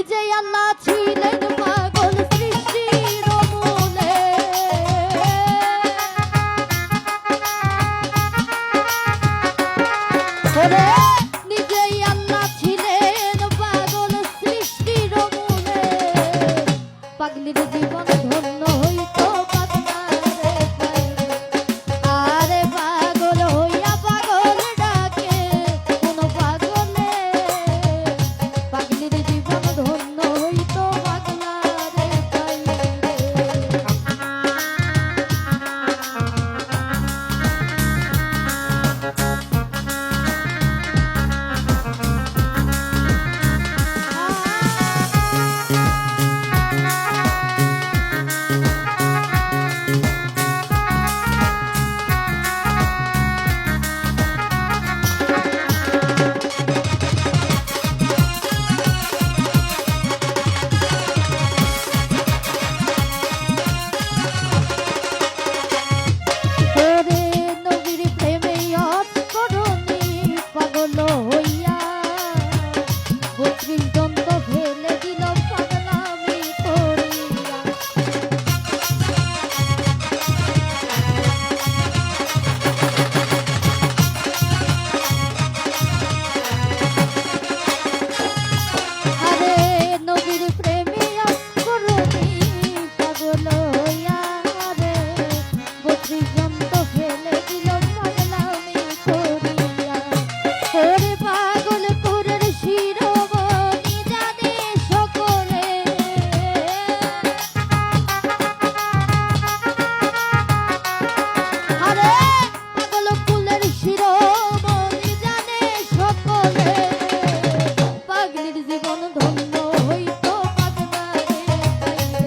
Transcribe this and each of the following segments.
নিজেই আল্লাহ ছিলেন পাগল সৃষ্টির মূলে। ওরে নিজেই আল্লাহ ছিলেন পাগল সৃষ্টির মূলে। পাগলির জীবন ধন্য হইতো পাগলারে পাইলে। আরে পাগল হইয়া পাগল ডাকে কোন পাগলে। পাগলির জীবন ধন্য হইতো পাগলারে পাইলে। ওরে নবীর প্রেমে অস্করণী পাগল হইয়া ৩২ দন্ত ফেলে দিল পাগলামি করিয়া। আরে নবীর প্রেমে অস্করণী পাগল হইয়া রে ৩২ দন্ত ফেলে দিল পাগলামি করিয়া। ওরে পাগলপুরের শিরোমণি জানে সকলে। আরে পাগলপুরের শিরোমণি জানে সকলে। পাগলির জীবন ধন্য হইতো পাগলারে পাইলে।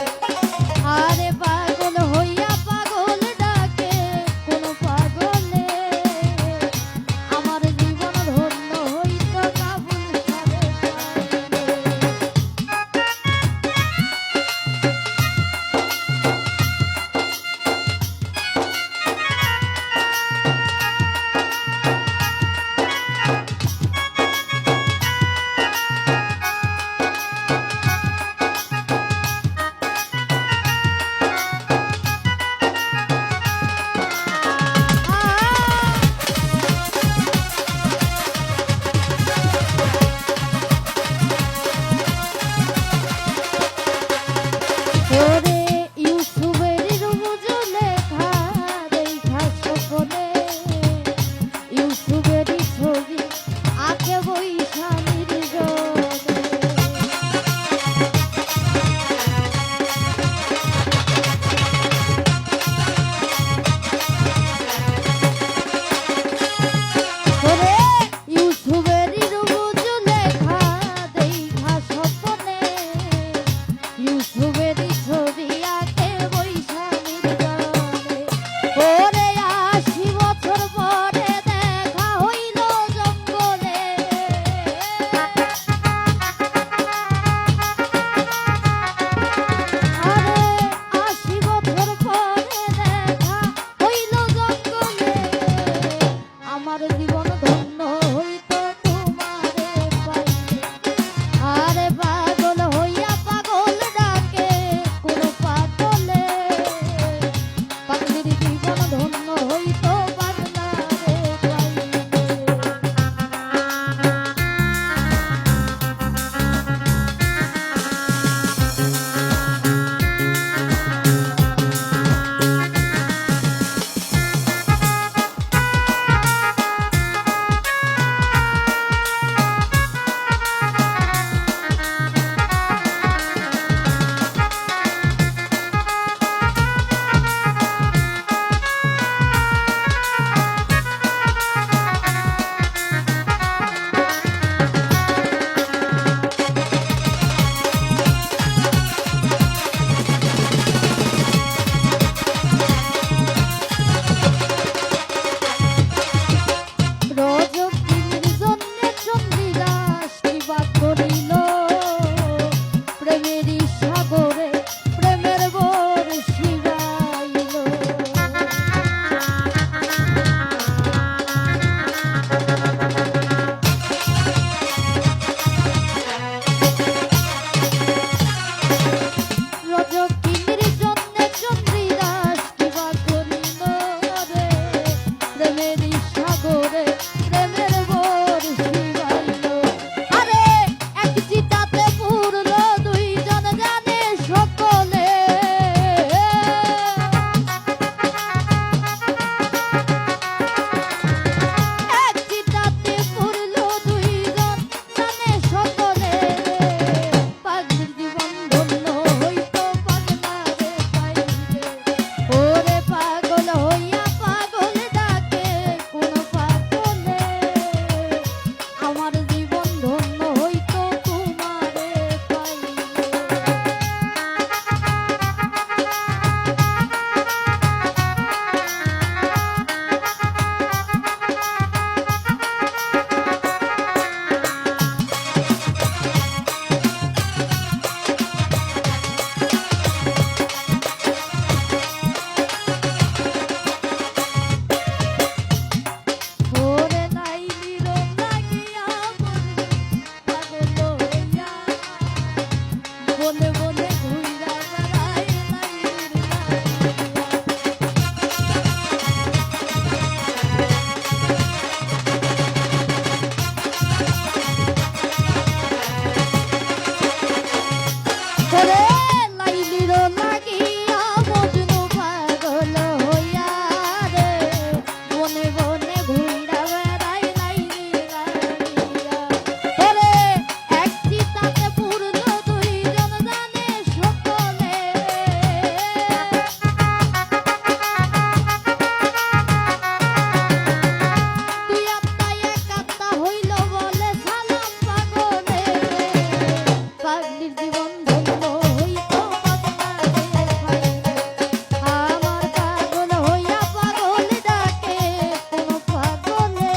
আরে পাগল হইয়া পাগল ডাকে কোন পাগলে। আমার জীবন ধন্য হইতো কাবুল সারে পাইলে। পাগলির জীবন ধন্য হইতো পাগলারে পাইলে। আমার পাগল হইয়া পাগল ডাকে কোন পাগলে,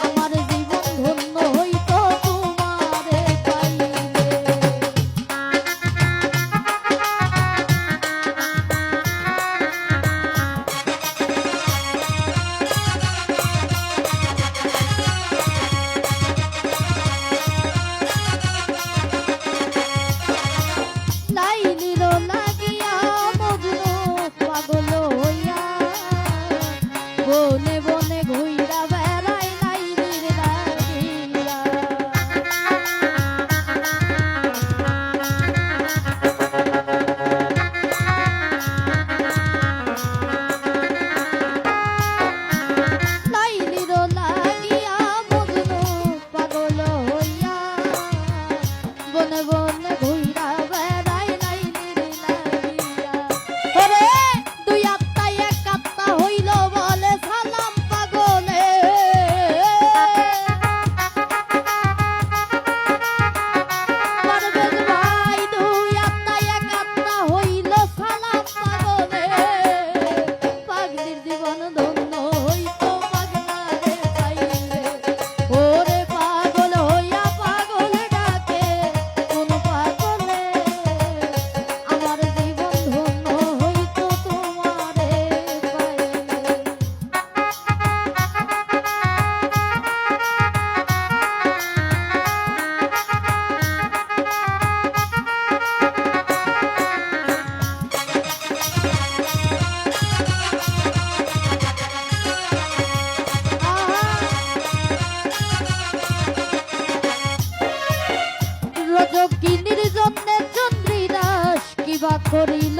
আমার জীবন ধন্য হইতো তোমারে পাইলে। লাইলির লাগিয়া মজনু পাগল হইয়া বনে বনে ঘুইরা বেড়াই লাইলির লাগিয়া। লাইলির লাগিয়া মজনু পাগল হইয়া বনে বনে ঘুইরা বেড়াই লাইলির লাগিয়া। ওরে দুই আত্মা এক আত্মা হইল বলে সালাম পাগলে, পারভেজ ভাই দুই আত্মা এক আত্মা হইল সালাম পাগলে। পাগলির জীবন ধন্য হইতো পাগলারে পাইলে। ওরে পাগল হইয়া পাগল ডাকে কোন পাগলে, আমার জীবন ধন্য হইতো তোমারে পাইলে। রজকিনীর জন্যে চন্দ্রিদাস কিবা করিল,